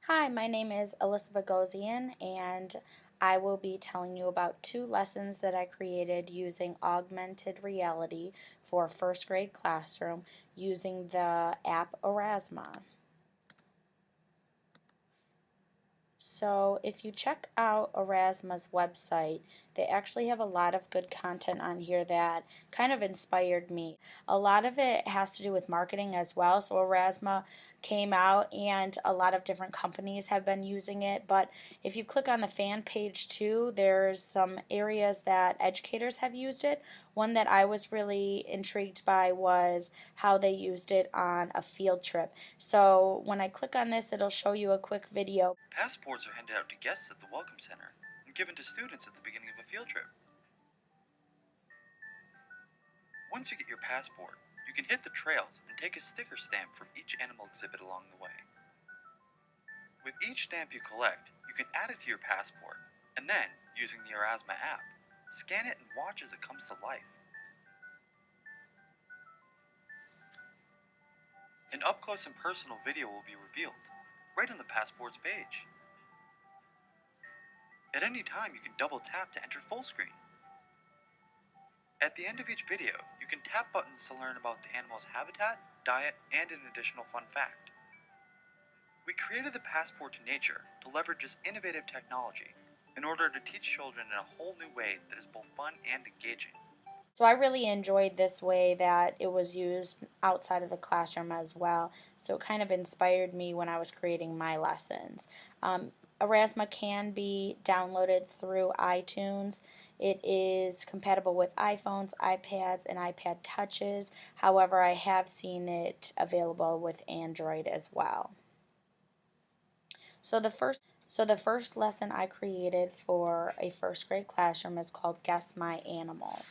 Hi, my name is Alyssa Bogosian, and I will be telling you about two lessons that I created using augmented reality for first grade classroom using the app Aurasma. So if you check out Aurasma's website, they actually have a lot of good content on here that kind of inspired me. A lot of it has to do with marketing as well. So Aurasma came out and a lot of different companies have been using it. But if you click on the fan page too, there's some areas that educators have used it. One that I was really intrigued by was how they used it on a field trip. So when I click on this, it'll show you a quick video. Passports are handed out to guests at the Welcome Center and given to students at the beginning of a field trip. Once you get your passport, you can hit the trails and take a sticker stamp from each animal exhibit along the way. With each stamp you collect, you can add it to your passport, and then, using the Aurasma app, scan it and watch as it comes to life. An up-close and personal video will be revealed, right on the passport's page. At any time, you can double tap to enter full screen. At the end of each video, you can tap buttons to learn about the animal's habitat, diet, and an additional fun fact. We created the Passport to Nature to leverage this innovative technology in order to teach children in a whole new way that is both fun and engaging. So I really enjoyed this way that it was used outside of the classroom as well. So it kind of inspired me when I was creating my lessons. Aurasma can be downloaded through iTunes. It is compatible with iPhones, iPads, and iPad Touches. However, I have seen it available with Android as well. So the first lesson I created for a first grade classroom is called Guess My Animal.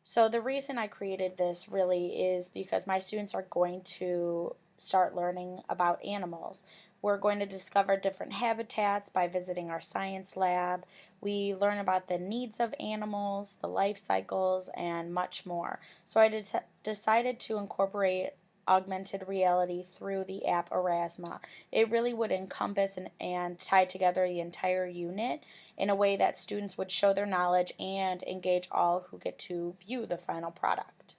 So the reason I created this really is because my students are going to start learning about animals. We're going to discover different habitats by visiting our science lab. We learn about the needs of animals, the life cycles, and much more. So I decided to incorporate augmented reality through the app Aurasma. It really would encompass and tie together the entire unit in a way that students would show their knowledge and engage all who get to view the final product.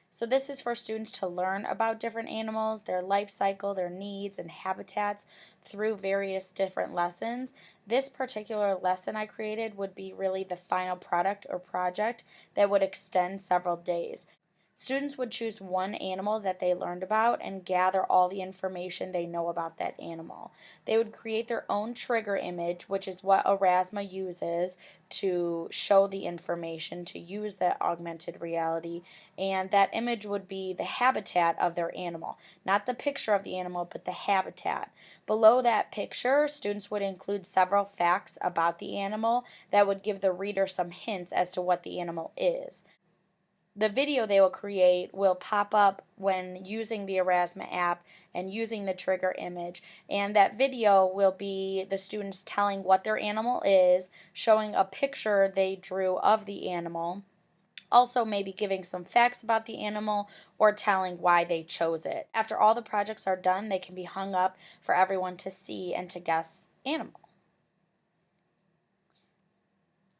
So this is for students to learn about different animals, their life cycle, their needs, and habitats through various different lessons. This particular lesson I created would be really the final product or project that would extend several days. Students would choose one animal that they learned about and gather all the information they know about that animal. They would create their own trigger image, which is what Aurasma uses to show the information, to use that augmented reality, and that image would be the habitat of their animal. Not the picture of the animal, but the habitat. Below that picture, students would include several facts about the animal that would give the reader some hints as to what the animal is. The video they will create will pop up when using the Aurasma app and using the trigger image, and that video will be the students telling what their animal is, showing a picture they drew of the animal, also maybe giving some facts about the animal or telling why they chose it. After all the projects are done, they can be hung up for everyone to see and to guess animal.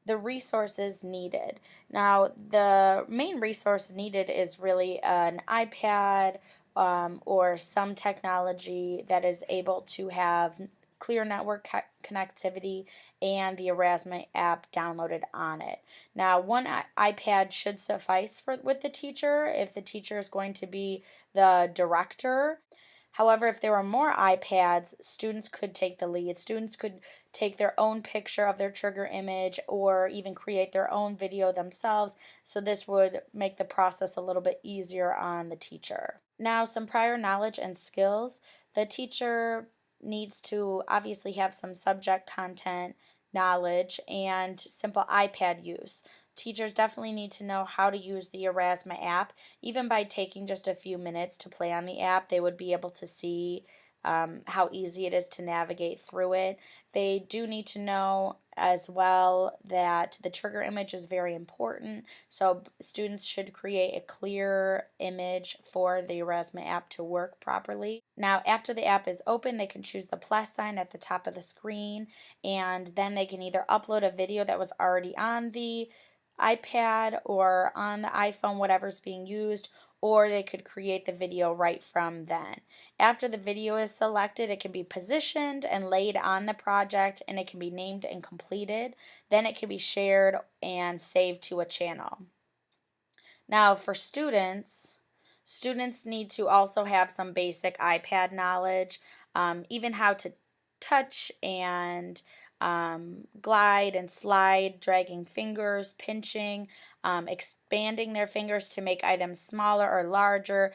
The resources needed. Now, the main resource needed is really an iPad or some technology that is able to have clear network connectivity and the Aurasma app downloaded on it. Now, one iPad should suffice with the teacher if the teacher is going to be the director. However, if there were more iPads, students could take the lead. Students could take their own picture of their trigger image or even create their own video themselves. So this would make the process a little bit easier on the teacher. Now, some prior knowledge and skills. The teacher needs to obviously have some subject content knowledge and simple iPad use. Teachers definitely need to know how to use the Aurasma app. Even by taking just a few minutes to play on the app, they would be able to see how easy it is to navigate through it. They do need to know as well that the trigger image is very important. So students should create a clear image for the Aurasma app to work properly. Now, after the app is open, they can choose the plus sign at the top of the screen, and then they can either upload a video that was already on the iPad or on the iPhone, whatever's being used, or they could create the video right from then. After the video is selected, it can be positioned and laid on the project, and it can be named and completed. Then it can be shared and saved to a channel. Now, for students, students need to also have some basic iPad knowledge, even how to touch and glide and slide, dragging fingers, pinching, expanding their fingers to make items smaller or larger,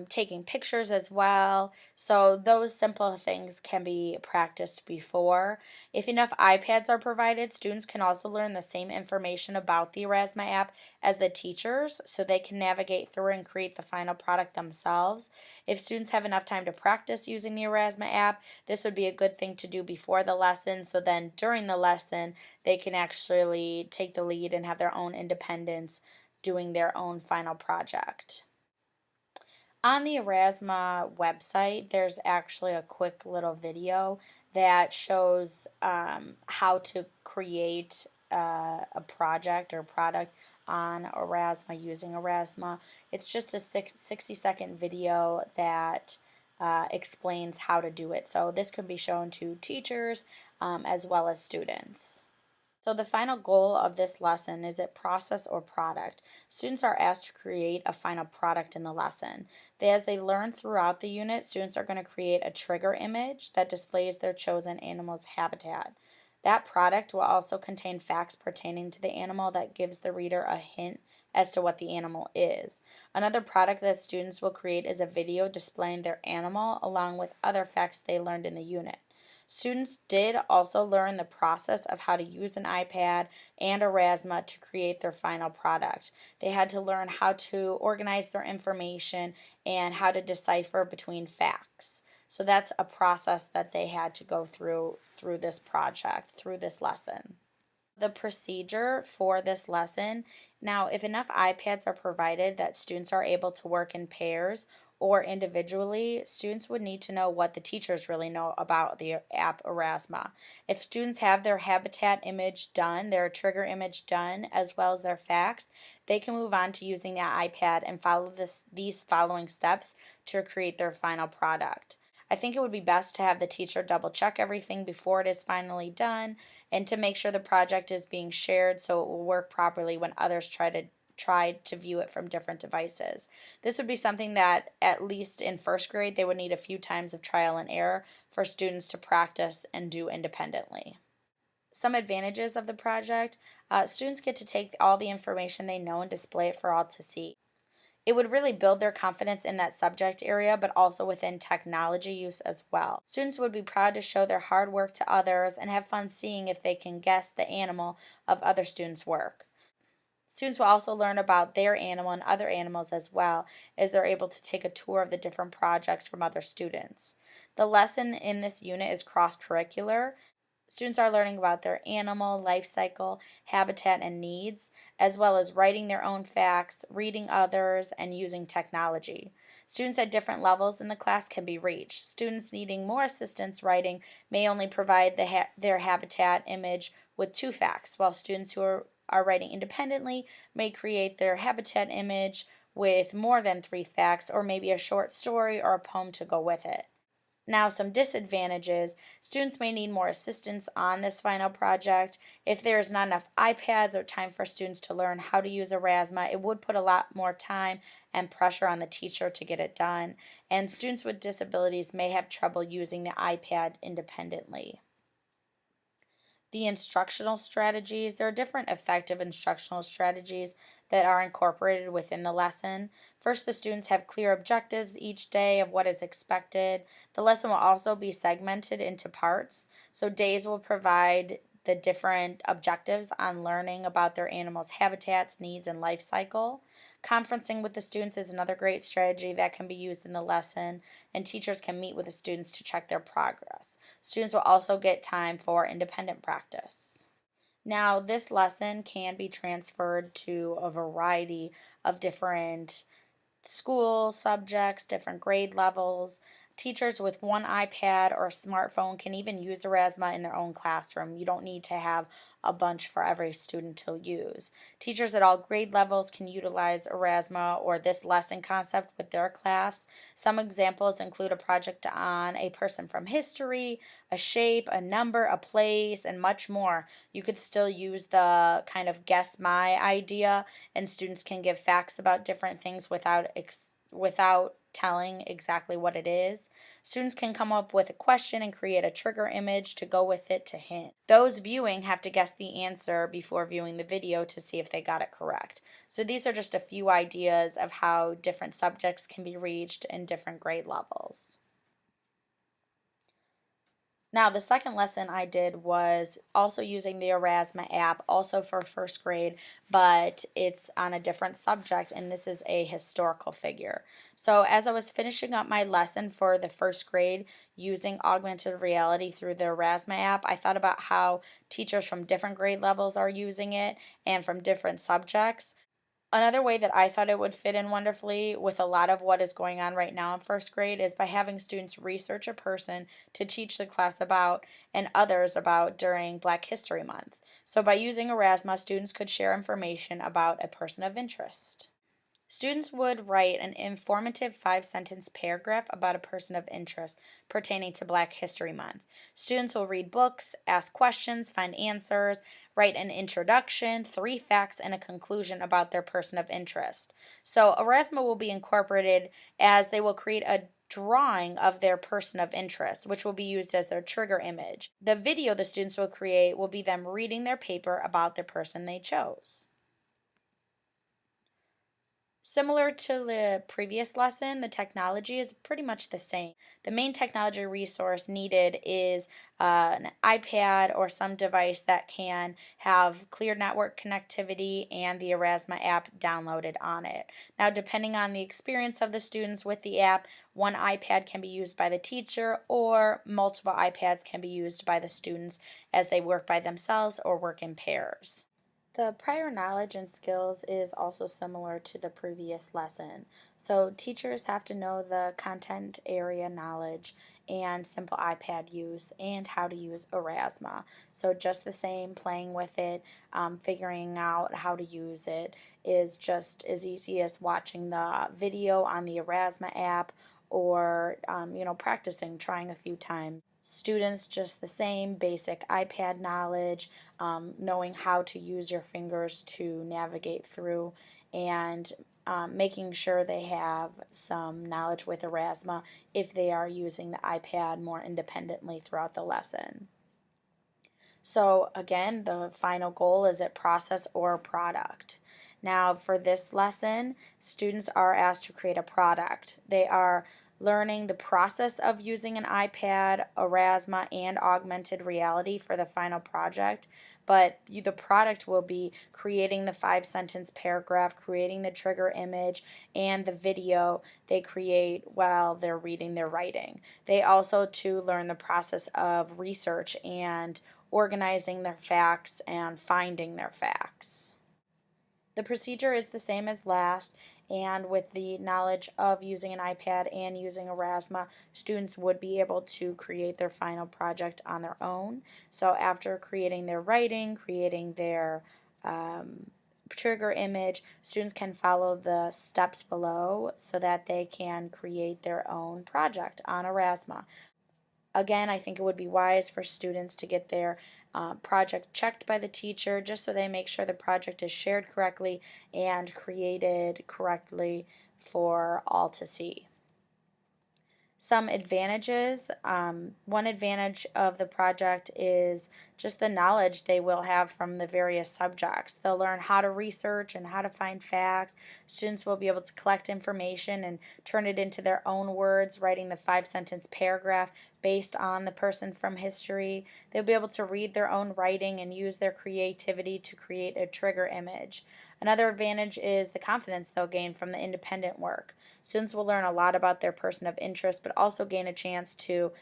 taking pictures as well. So those simple things can be practiced before. If enough iPads are provided, students can also learn the same information about the Aurasma app as the teachers, so they can navigate through and create the final product themselves. If students have enough time to practice using the Aurasma app, this would be a good thing to do before the lesson, so then during the lesson they can actually take the lead and have their own independence doing their own final project. On the Aurasma website, there's actually a quick little video that shows how to create a project or product on Aurasma using Aurasma. It's just a 60-second video that explains how to do it. So this could be shown to teachers as well as students. So the final goal of this lesson is it process or product. Students are asked to create a final product in the lesson. As they learn throughout the unit, students are going to create a trigger image that displays their chosen animal's habitat. That product will also contain facts pertaining to the animal that gives the reader a hint as to what the animal is. Another product that students will create is a video displaying their animal along with other facts they learned in the unit. Students did also learn the process of how to use an iPad and Aurasma to create their final product. They had to learn how to organize their information and how to decipher between facts. So that's a process that they had to go through this project, through this lesson. The procedure for this lesson, now if enough iPads are provided that students are able to work in pairs or individually, students would need to know what the teachers really know about the app Aurasma. If students have their habitat image done, their trigger image done, as well as their facts, they can move on to using the iPad and follow these following steps to create their final product. I think it would be best to have the teacher double check everything before it is finally done and to make sure the project is being shared so it will work properly when others try to view it from different devices. This would be something that at least in first grade they would need a few times of trial and error for students to practice and do independently. Some advantages of the project, students get to take all the information they know and display it for all to see. It would really build their confidence in that subject area, but also within technology use as well. Students would be proud to show their hard work to others and have fun seeing if they can guess the animal of other students' work. Students will also learn about their animal and other animals as well, as they're able to take a tour of the different projects from other students. The lesson in this unit is cross-curricular. Students are learning about their animal, life cycle, habitat, and needs, as well as writing their own facts, reading others, and using technology. Students at different levels in the class can be reached. Students needing more assistance writing may only provide their habitat image with 2 facts, while students who are writing independently may create their habitat image with more than 3 facts, or maybe a short story or a poem to go with it. Now, some disadvantages. Students may need more assistance on this final project. If there is not enough iPads or time for students to learn how to use Aurasma, it would put a lot more time and pressure on the teacher to get it done. And students with disabilities may have trouble using the iPad independently. The instructional strategies. There are different effective instructional strategies that are incorporated within the lesson. First, the students have clear objectives each day of what is expected. The lesson will also be segmented into parts. So days will provide the different objectives on learning about their animals' habitats, needs, and life cycle. Conferencing with the students is another great strategy that can be used in the lesson, and teachers can meet with the students to check their progress. Students will also get time for independent practice. Now, this lesson can be transferred to a variety of different school subjects, different grade levels. Teachers with one iPad or a smartphone can even use Aurasma in their own classroom. You don't need to have a bunch for every student to use. Teachers at all grade levels can utilize Aurasma or this lesson concept with their class. Some examples include a project on a person from history, a shape, a number, a place, and much more. You could still use the kind of guess my idea, and students can give facts about different things without telling exactly what it is. Students can come up with a question and create a trigger image to go with it to hint. Those viewing have to guess the answer before viewing the video to see if they got it correct. So these are just a few ideas of how different subjects can be reached in different grade levels. Now, the second lesson I did was also using the Aurasma app, also for first grade, but it's on a different subject, and this is a historical figure. So, as I was finishing up my lesson for the first grade using augmented reality through the Aurasma app, I thought about how teachers from different grade levels are using it and from different subjects. Another way that I thought it would fit in wonderfully with a lot of what is going on right now in first grade is by having students research a person to teach the class about and others about during Black History Month. So by using Erasmus, students could share information about a person of interest. Students would write an informative 5 sentence paragraph about a person of interest pertaining to Black History Month. Students will read books, ask questions, find answers, write an introduction, 3 facts, and a conclusion about their person of interest. So, Erasma will be incorporated as they will create a drawing of their person of interest, which will be used as their trigger image. The video the students will create will be them reading their paper about their person they chose. Similar to the previous lesson, the technology is pretty much the same. The main technology resource needed is an iPad or some device that can have clear network connectivity and the Erasma app downloaded on it. Now, depending on the experience of the students with the app, one iPad can be used by the teacher or multiple iPads can be used by the students as they work by themselves or work in pairs. The prior knowledge and skills is also similar to the previous lesson. So teachers have to know the content area knowledge and simple iPad use and how to use Erasma. So just the same, playing with it, figuring out how to use it is just as easy as watching the video on the Erasma app or practicing, trying a few times. Students just the same basic iPad knowledge, knowing how to use your fingers to navigate through, and making sure they have some knowledge with Erasma if they are using the iPad more independently throughout the lesson. So again, the final goal is a process or a product. Now for this lesson, students are asked to create a product. They are learning the process of using an iPad, Erasma, and augmented reality for the final project. But the product will be creating the 5 sentence paragraph, creating the trigger image, and the video they create while they're reading their writing. They also to learn the process of research and organizing their facts and finding their facts. The procedure is the same as last, and with the knowledge of using an iPad and using Erasma, students would be able to create their final project on their own. So after creating their writing, creating their trigger image, students can follow the steps below so that they can create their own project on Erasma. Again, I think it would be wise for students to get their project checked by the teacher just so they make sure the project is shared correctly and created correctly for all to see. Some advantages. One advantage of the project is just the knowledge they will have from the various subjects. They'll learn how to research and how to find facts. Students will be able to collect information and turn it into their own words, writing the 5 sentence paragraph based on the person from history. They'll be able to read their own writing and use their creativity to create a trigger image. Another advantage is the confidence they'll gain from the independent work. Students will learn a lot about their person of interest, but also gain a chance to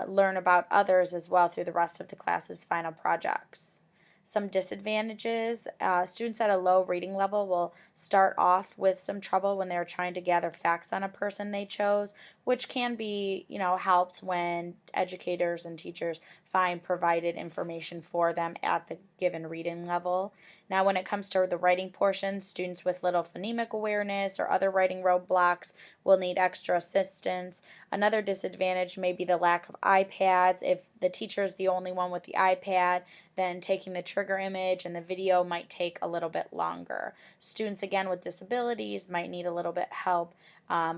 learn about others as well through the rest of the class's final projects. Some disadvantages: students at a low reading level will start off with some trouble when they're trying to gather facts on a person they chose, which can be, helped when educators and teachers find provided information for them at the given reading level. Now, when it comes to the writing portion, students with little phonemic awareness or other writing roadblocks will need extra assistance. Another disadvantage may be the lack of iPads. If the teacher is the only one with the iPad, then taking the trigger image and the video might take a little bit longer. Students, again, with disabilities might need a little bit help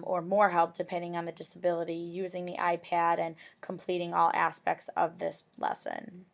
or more help depending on the disability using the iPad and completing all aspects of this lesson.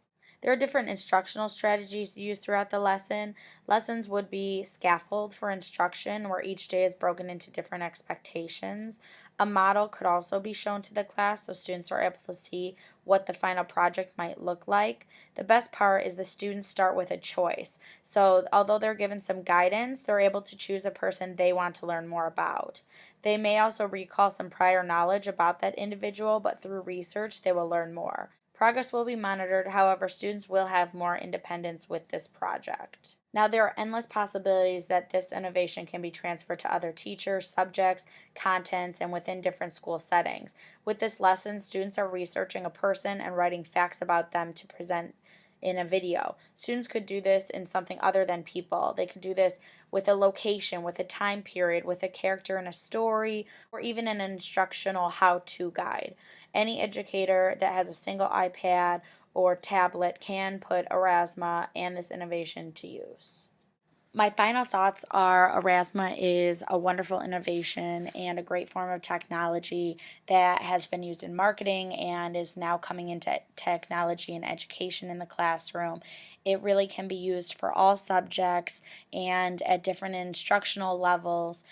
There are different instructional strategies used throughout the lesson. Lessons would be scaffold for instruction, where each day is broken into different expectations. A model could also be shown to the class so students are able to see what the final project might look like. The best part is the students start with a choice. So, although they're given some guidance, they're able to choose a person they want to learn more about. They may also recall some prior knowledge about that individual, but through research, they will learn more. Progress will be monitored, however, students will have more independence with this project. Now, there are endless possibilities that this innovation can be transferred to other teachers, subjects, contents, and within different school settings. With this lesson, students are researching a person and writing facts about them to present in a video. Students could do this in something other than people. They could do this with a location, with a time period, with a character in a story, or even an instructional how-to guide. Any educator that has a single iPad or tablet can put Aurasma and this innovation to use. My final thoughts are Aurasma is a wonderful innovation and a great form of technology that has been used in marketing and is now coming into technology and education in the classroom. It really can be used for all subjects and at different instructional levels.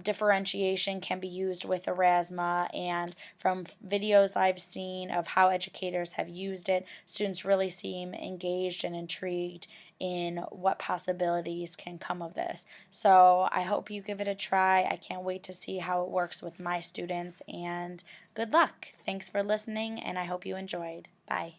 Differentiation can be used with Aurasma, and from videos I've seen of how educators have used it, students really seem engaged and intrigued in what possibilities can come of this. So I hope you give it a try. I can't wait to see how it works with my students, and good luck. Thanks for listening, and I hope you enjoyed. Bye.